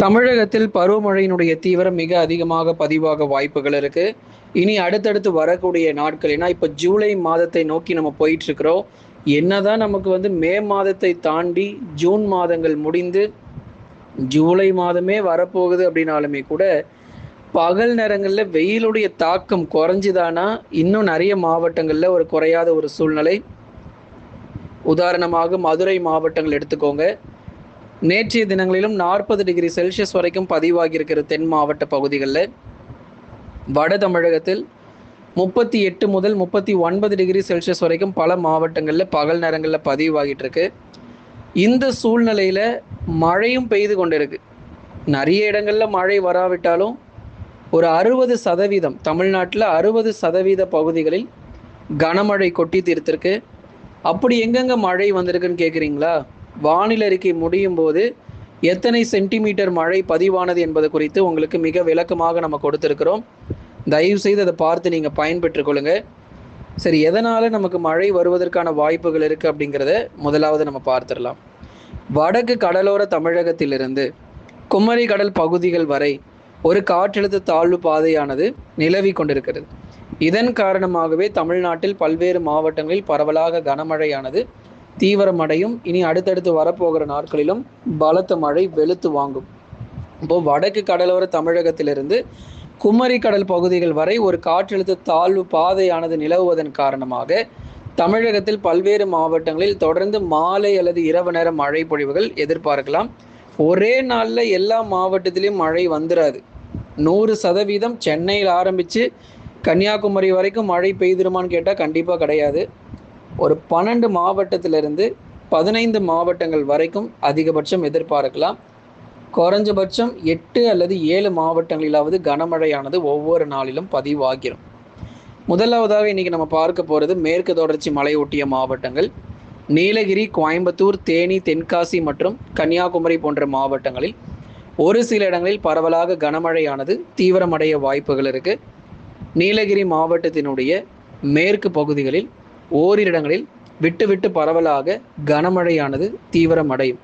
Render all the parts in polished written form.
தமிழகத்தில் பருவமழையினுடைய தீவிரம் மிக அதிகமாக பதிவாக வாய்ப்புகள் இருக்கு. இனி அடுத்தடுத்து வரக்கூடிய நாட்கள், ஏன்னா இப்ப ஜூலை மாதத்தை நோக்கி நம்ம போயிட்டு இருக்கிறோம். என்னதான் நமக்கு மே மாதத்தை தாண்டி ஜூன் மாதங்கள் முடிந்து ஜூலை மாதமே வரப்போகுது அப்படின்னாலுமே கூட, பகல் நேரங்கள்ல வெயிலுடைய தாக்கம் குறைஞ்சுதானா, இன்னும் நிறைய மாவட்டங்கள்ல ஒரு குறையாத ஒரு சூழ்நிலை. உதாரணமாக மதுரை மாவட்டங்கள் எடுத்துக்கோங்க. நேற்றைய தினங்களிலும் 40 டிகிரி செல்சியஸ் வரைக்கும் பதிவாகி இருக்கிற தென் மாவட்ட பகுதிகளில். வட தமிழகத்தில் 38 முதல் 39 டிகிரி செல்சியஸ் வரைக்கும் பல மாவட்டங்களில் பகல் நேரங்களில் பதிவாகிட்டு இருக்கு. இந்த சூழ்நிலையில் மழையும் பெய்து கொண்டிருக்கு. நிறைய இடங்களில் மழை வராவிட்டாலும் ஒரு 60% தமிழ்நாட்டில் 60% பகுதிகளில் கனமழை கொட்டி தீர்த்திருக்கு. அப்படி எங்கெங்க மழை வந்திருக்குன்னு கேட்குறீங்களா? வானிலை அறிக்கை முடியும் போது எத்தனை சென்டிமீட்டர் மழை பதிவானது என்பது குறித்து உங்களுக்கு மிக விளக்கமாக நம்ம கொடுத்துருக்கிறோம். தயவு செய்து அதை பார்த்து நீங்கள் பயன்பெற்றுக் கொள்ளுங்க. சரி, எதனால் நமக்கு மழை வருவதற்கான வாய்ப்புகள் இருக்குது அப்படிங்கிறத முதலாவது நம்ம பார்த்துடலாம். வடக்கு கடலோர தமிழகத்திலிருந்து குமரி கடல் பகுதிகள் வரை ஒரு காற்றழுத்த தாழ்வு பாதையானது நிலவி கொண்டிருக்கிறது. இதன் காரணமாகவே தமிழ்நாட்டில் பல்வேறு மாவட்டங்களில் பரவலாக கனமழையானது தீவிரமடையும். இனி அடுத்தடுத்து வரப்போகிற நாட்களிலும் பலத்த மழை வெளுத்து வாங்கும். இப்போ வடக்கு கடலோர தமிழகத்திலிருந்து குமரி கடல் பகுதிகள் வரை ஒரு காற்றழுத்த தாழ்வு பாதையானது நிலவுவதன் காரணமாக தமிழகத்தில் பல்வேறு மாவட்டங்களில் தொடர்ந்து மாலை அல்லது இரவு நேர மழை பொழிவுகள் எதிர்பார்க்கலாம். ஒரே நாளில் எல்லா மாவட்டத்திலையும் மழை வந்துடாது. 100% சென்னையில் ஆரம்பித்து கன்னியாகுமரி வரைக்கும் மழை பெய்திருமான்னு கேட்டால் கண்டிப்பாக கிடையாது. ஒரு 12 மாவட்டத்திலிருந்து 15 மாவட்டங்கள் வரைக்கும் அதிகபட்சம் எதிர்பார்க்கலாம். குறைஞ்சபட்சம் 8 அல்லது 7 மாவட்டங்களிலாவது கனமழையானது ஒவ்வொரு நாளிலும் பதிவாகிரும். முதலாவதாக இன்னைக்கு நம்ம பார்க்க போகிறது மேற்கு தொடர்ச்சி மலையொட்டிய மாவட்டங்கள். நீலகிரி, கோயம்புத்தூர், தேனி, தென்காசி மற்றும் கன்னியாகுமரி போன்ற மாவட்டங்களில் ஒரு சில இடங்களில் பரவலாக கனமழையானது தீவிரமடைய வாய்ப்புகள் இருக்கு. நீலகிரி மாவட்டத்தினுடைய மேற்கு பகுதிகளில் ஓரிரு இடங்களில் விட்டு விட்டு பரவலாக கனமழையானது தீவிரமடையும்.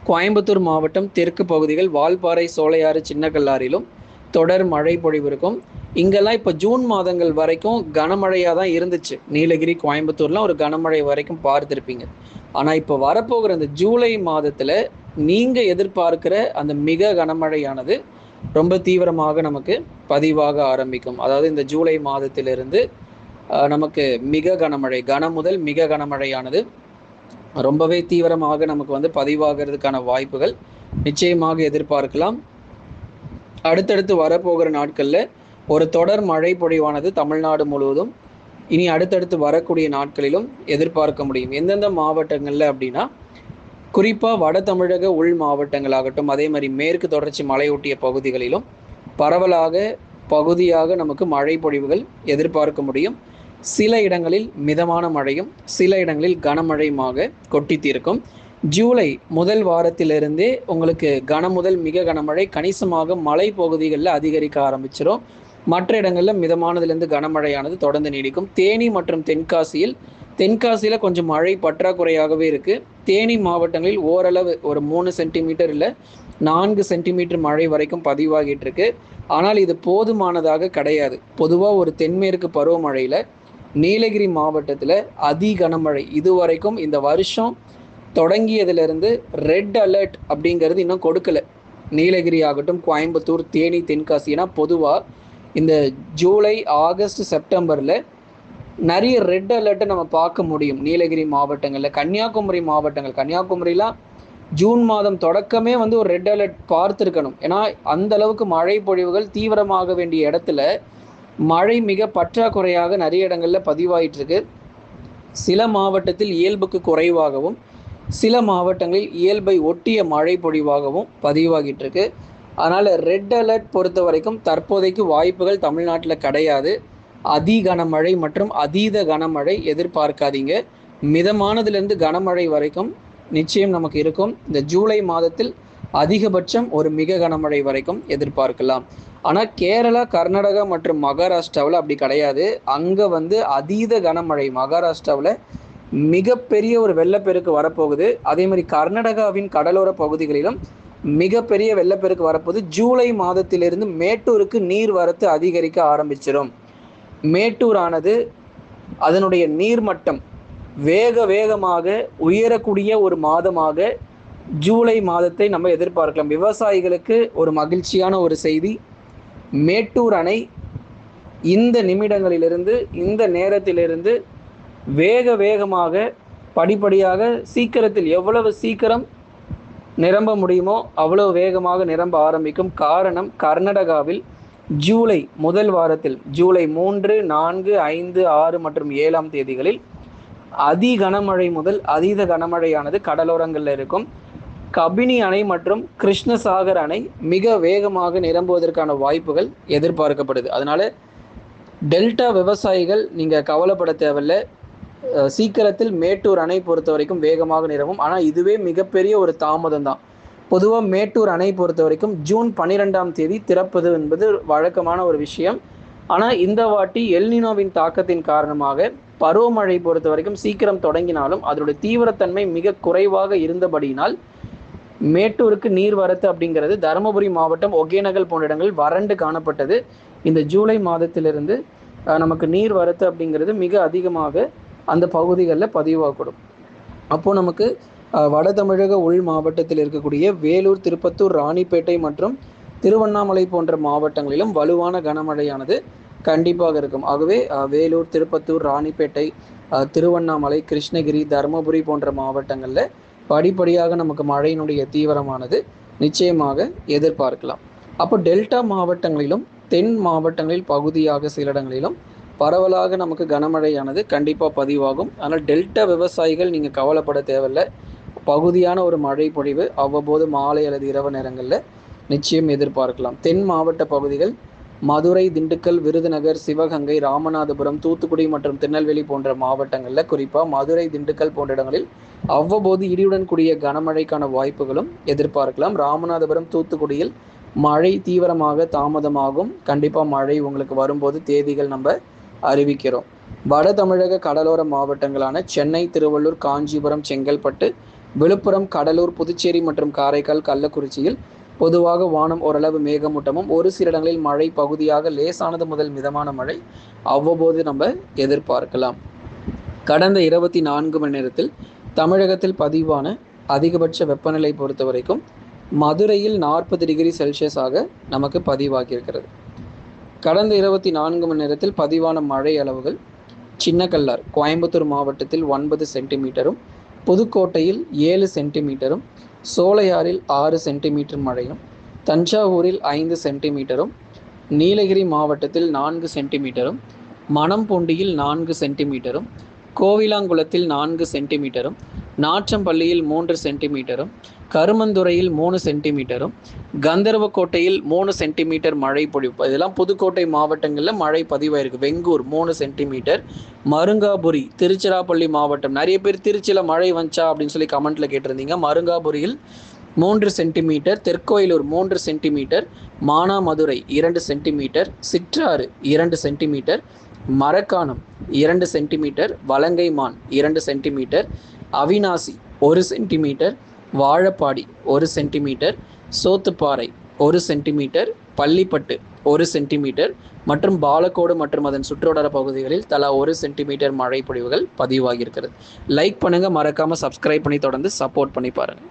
கோயம்புத்தூர் மாவட்டம் தெற்கு பகுதிகள் வால்பாறை, சோலையாறு, சின்னக்கல்லாரிலும் தொடர் மழை பொழிவு இருக்கும். இங்கெல்லாம் இப்போ ஜூன் மாதங்கள் வரைக்கும் கனமழையாக தான் இருந்துச்சு. நீலகிரி, கோயம்புத்தூர்லாம் ஒரு கனமழை வரைக்கும் பார்த்துருப்பீங்க. ஆனால் இப்போ வரப்போகிற அந்த ஜூலை மாதத்தில் நீங்கள் எதிர்பார்க்கிற அந்த மிக கனமழையானது ரொம்ப தீவிரமாக நமக்கு பதிவாக ஆரம்பிக்கும். அதாவது இந்த ஜூலை மாதத்திலிருந்து நமக்கு மிக கனமழை, கன முதல் மிக கனமழையானது ரொம்பவே தீவிரமாக நமக்கு பதிவாகிறதுக்கான வாய்ப்புகள் நிச்சயமாக எதிர்பார்க்கலாம். அடுத்தடுத்து வரப்போகிற நாட்களில் ஒரு தொடர் மழை பொழிவானது தமிழ்நாடு முழுவதும் இனி அடுத்தடுத்து வரக்கூடிய நாட்களிலும் எதிர்பார்க்க முடியும். எந்தெந்த மாவட்டங்களில் அப்படின்னா, குறிப்பாக வட தமிழக உள் மாவட்டங்களாகட்டும், அதே மாதிரி மேற்கு தொடர்ச்சி மலையொட்டிய பகுதிகளிலும் பரவலாக பகுதியாக நமக்கு மழை பொழிவுகள் எதிர்பார்க்க முடியும். சில இடங்களில் மிதமான மழையும் சில இடங்களில் கனமழையுமாக கொட்டி தீர்க்கும். ஜூலை முதல் வாரத்திலிருந்தே உங்களுக்கு கன முதல் மிக கனமழை கணிசமாக மலை பகுதிகளில் அதிகரிக்க ஆரம்பிச்சிடும். மற்ற இடங்களில் மிதமானதுலேருந்து கனமழையானது தொடர்ந்து நீடிக்கும். தேனி மற்றும் தென்காசியில் கொஞ்சம் மழை பற்றாக்குறையாகவே இருக்குது. தேனி மாவட்டங்களில் ஓரளவு ஒரு 3 சென்டிமீட்டர் இல்லை 4 சென்டிமீட்டர் மழை வரைக்கும் பதிவாகிட்டு இருக்கு. ஆனால் இது போதுமானதாக கிடையாது. பொதுவாக ஒரு தென்மேற்கு பருவமழையில் நீலகிரி மாவட்டத்தில் அதி கனமழை இதுவரைக்கும் இந்த வருஷம் தொடங்கியதிலிருந்து ரெட் அலர்ட் அப்படிங்கிறது இன்னும் கொடுக்கல. நீலகிரி ஆகட்டும், கோயம்புத்தூர், தேனி, தென்காசி. ஏன்னா பொதுவாக இந்த ஜூலை, ஆகஸ்ட், செப்டம்பரில் நிறைய ரெட் அலர்ட்டை நம்ம பார்க்க முடியும் நீலகிரி மாவட்டங்களில். கன்னியாகுமரிலாம் ஜூன் மாதம் தொடக்கமே ஒரு ரெட் அலர்ட் பார்த்துருக்கணும். ஏன்னா அந்த அளவுக்கு மழை பொழிவுகள் தீவிரமாக வேண்டிய இடத்துல மழை மிக பற்றாக்குறையாக நிறைய இடங்களில் பதிவாயிட்டு இருக்கு. சில மாவட்டத்தில் இயல்புக்கு குறைவாகவும் சில மாவட்டங்களில் இயல்பை ஒட்டிய மழை பொழிவாகவும் பதிவாகிட்டு இருக்கு. அதனால் ரெட் அலர்ட் பொறுத்த வரைக்கும் தற்போதைக்கு வாய்ப்புகள் தமிழ்நாட்டில் கிடையாது. அதி கனமழை மற்றும் அதீத கனமழை எதிர்பார்க்காதீங்க. மிதமானதுலேருந்து கனமழை வரைக்கும் நிச்சயம் நமக்கு இருக்கும். இந்த ஜூலை மாதத்தில் அதிகபட்சம் ஒரு மிக கனமழை வரைக்கும் எதிர்பார்க்கலாம். ஆனால் கேரளா, கர்நாடகா மற்றும் மகாராஷ்டிராவில் அப்படி கிடையாது. அங்கே அதீத கனமழை. மகாராஷ்டிராவில் மிகப்பெரிய ஒரு வெள்ளப்பெருக்கு வரப்போகுது. அதே மாதிரி கர்நாடகாவின் கடலோர பகுதிகளிலும் மிகப்பெரிய வெள்ளப்பெருக்கு வரப்போது. ஜூலை மாதத்திலிருந்து மேட்டூருக்கு நீர் வரத்து அதிகரிக்க ஆரம்பிச்சிடும். மேட்டூர் ஆனது அதனுடைய நீர்மட்டம் வேகமாக உயரக்கூடிய ஒரு மாதமாக ஜூலை மாதத்தை நம்ம எதிர்பார்க்கலாம். விவசாயிகளுக்கு ஒரு மகிழ்ச்சியான ஒரு செய்தி. மேட்டூர் அணை இந்த நிமிடங்களிலிருந்து இந்த நேரத்திலிருந்து வேகமாக படிப்படியாக சீக்கிரத்தில் எவ்வளவு சீக்கிரம் நிரம்ப முடியுமோ அவ்வளவு வேகமாக நிரம்ப ஆரம்பிக்கும். காரணம், கர்நாடகாவில் ஜூலை முதல் வாரத்தில் ஜூலை 3, 4, 5, 6 மற்றும் 7ஆம் தேதிகளில் அதி கனமழை முதல் அதீத கனமழையானது கடலோரங்களில் இருக்கும். கபினி அணை மற்றும் கிருஷ்ணசாகர் அணை மிக வேகமாக நிரம்புவதற்கான வாய்ப்புகள் எதிர்பார்க்கப்படுது. அதனால டெல்டா விவசாயிகள் நீங்கள் கவலைப்பட தேவையில்லை. சீக்கிரத்தில் மேட்டூர் அணை பொறுத்த வரைக்கும் வேகமாக நிரம்பும். ஆனால் இதுவே மிகப்பெரிய ஒரு தாமதம் தான். பொதுவாக மேட்டூர் அணை பொறுத்த வரைக்கும் ஜூன் 12ஆம் தேதி திறப்பது என்பது வழக்கமான ஒரு விஷயம். ஆனால் இந்த வாட்டி எல்னினோவின் தாக்கத்தின் காரணமாக பருவமழை பொறுத்த வரைக்கும் சீக்கிரம் தொடங்கினாலும் அதனுடைய தீவிரத்தன்மை மிக குறைவாக இருந்தபடியினால் மேட்டூருக்கு நீர் வரத்து அப்படிங்கிறது தருமபுரி மாவட்டம், ஒகேனக்கல் போன்ற இடங்கள் வறண்டு காணப்பட்டது. இந்த ஜூலை மாதத்திலிருந்து நமக்கு நீர் வரத்து அப்படிங்கிறது மிக அதிகமாக அந்த பகுதிகளில் பதிவாகக்கூடும். அப்போது நமக்கு வட தமிழக உள் மாவட்டத்தில் இருக்கக்கூடிய வேலூர், திருப்பத்தூர், ராணிப்பேட்டை மற்றும் திருவண்ணாமலை போன்ற மாவட்டங்களிலும் வலுவான கனமழையானது கண்டிப்பாக இருக்கும். ஆகவே வேலூர், திருப்பத்தூர், ராணிப்பேட்டை, திருவண்ணாமலை, கிருஷ்ணகிரி, தருமபுரி போன்ற மாவட்டங்களில் படிப்படியாக நமக்கு மழையினுடைய தீவிரமானது நிச்சயமாக எதிர்பார்க்கலாம். அப்போ டெல்டா மாவட்டங்களிலும் தென் மாவட்டங்களில் பகுதியாக சில இடங்களிலும் பரவலாக நமக்கு கனமழையானது கண்டிப்பாக பதிவாகும். ஆனால் டெல்டா விவசாயிகள் நீங்கள் கவலைப்பட தேவையில்லை. பகுதியான ஒரு மழை பொழிவு அவ்வப்போது மாலை அல்லது இரவு நேரங்களில் நிச்சயம் எதிர்பார்க்கலாம். தென் மாவட்ட பகுதிகள் மதுரை, திண்டுக்கல், விருதுநகர், சிவகங்கை, ராமநாதபுரம், தூத்துக்குடி மற்றும் திருநெல்வேலி போன்ற மாவட்டங்களில், குறிப்பாக மதுரை, திண்டுக்கல் போன்ற இடங்களில் அவ்வப்போது இடியுடன் கூடிய கனமழைக்கான வாய்ப்புகளும் எதிர்பார்க்கலாம். ராமநாதபுரம், தூத்துக்குடியில் மழை தீவிரமாக தாமதமாகும். கண்டிப்பாக மழை உங்களுக்கு வரும்போது தேதிகள் நம்ம அறிவிக்கிறோம். வட தமிழக கடலோர மாவட்டங்களான சென்னை, திருவள்ளூர், காஞ்சிபுரம், செங்கல்பட்டு, விழுப்புரம், கடலூர், புதுச்சேரி மற்றும் காரைக்கால், கள்ளக்குறிச்சியில் பொதுவாக வானம் ஓரளவு மேகமூட்டமும் ஒரு சில இடங்களில் மழை பகுதியாக லேசானது முதல் மிதமான மழை அவ்வப்போது நம்ம எதிர்பார்க்கலாம். கடந்த 24 மணி நேரத்தில் தமிழகத்தில் பதிவான அதிகபட்ச வெப்பநிலை பொறுத்த வரைக்கும் மதுரையில் 40 டிகிரி செல்சியஸாக நமக்கு பதிவாகியிருக்கிறது. கடந்த 24 மணி நேரத்தில் பதிவான மழை அளவுகள் சின்னக்கல்லார் கோயம்புத்தூர் மாவட்டத்தில் 9 சென்டிமீட்டரும், புதுக்கோட்டையில் 7 சென்டிமீட்டரும், சோலையாறில் 6 சென்டிமீட்டர் மழையும், தஞ்சாவூரில் 5 சென்டிமீட்டரும், நீலகிரி மாவட்டத்தில் 4 சென்டிமீட்டரும், மணம்பூண்டியில் 4 சென்டிமீட்டரும், கோவிலாங்குளத்தில் 4 சென்டிமீட்டரும், நாற்றம்பள்ளியில் 3 சென்டிமீட்டரும், கருமந்துறையில் 3 சென்டிமீட்டரும், கந்தர்வக்கோட்டையில் 3 சென்டிமீட்டர் மழை பொழிவு. இதெல்லாம் புதுக்கோட்டை மாவட்டங்களில் மழை பதிவாயிருக்கு. வெங்கூர் 3 சென்டிமீட்டர், மருங்காபுரி, திருச்சிராப்பள்ளி மாவட்டம். நிறைய பேர் திருச்சியில் மழை வந்துச்சா அப்படின்னு சொல்லி கமெண்ட்டில் கேட்டிருந்தீங்க. மருங்காபுரியில் 3 சென்டிமீட்டர், தெற்கோயிலூர் 3 சென்டிமீட்டர், மானாமதுரை 2 சென்டிமீட்டர், சிற்றாறு 2 centimetre, Marakkanam 2 centimetre, Valangaiman 2 centimetre, Avinashi 1 centimetre, Vazhapadi 1 centimetre, Sothuparai 1 centimetre, Pallipattu 1 centimetre மற்றும் பாலக்கோடு மற்றும் அதன் சுற்றுவட்டார பகுதிகளில் தலா 1 சென்டிமீட்டர் மழை பொழிவுகள் பதிவாகியிருக்கிறது. லைக் பண்ணுங்கள், மறக்காமல் சப்ஸ்கிரைப் பண்ணி தொடர்ந்து சப்போர்ட் பண்ணி பாருங்கள்.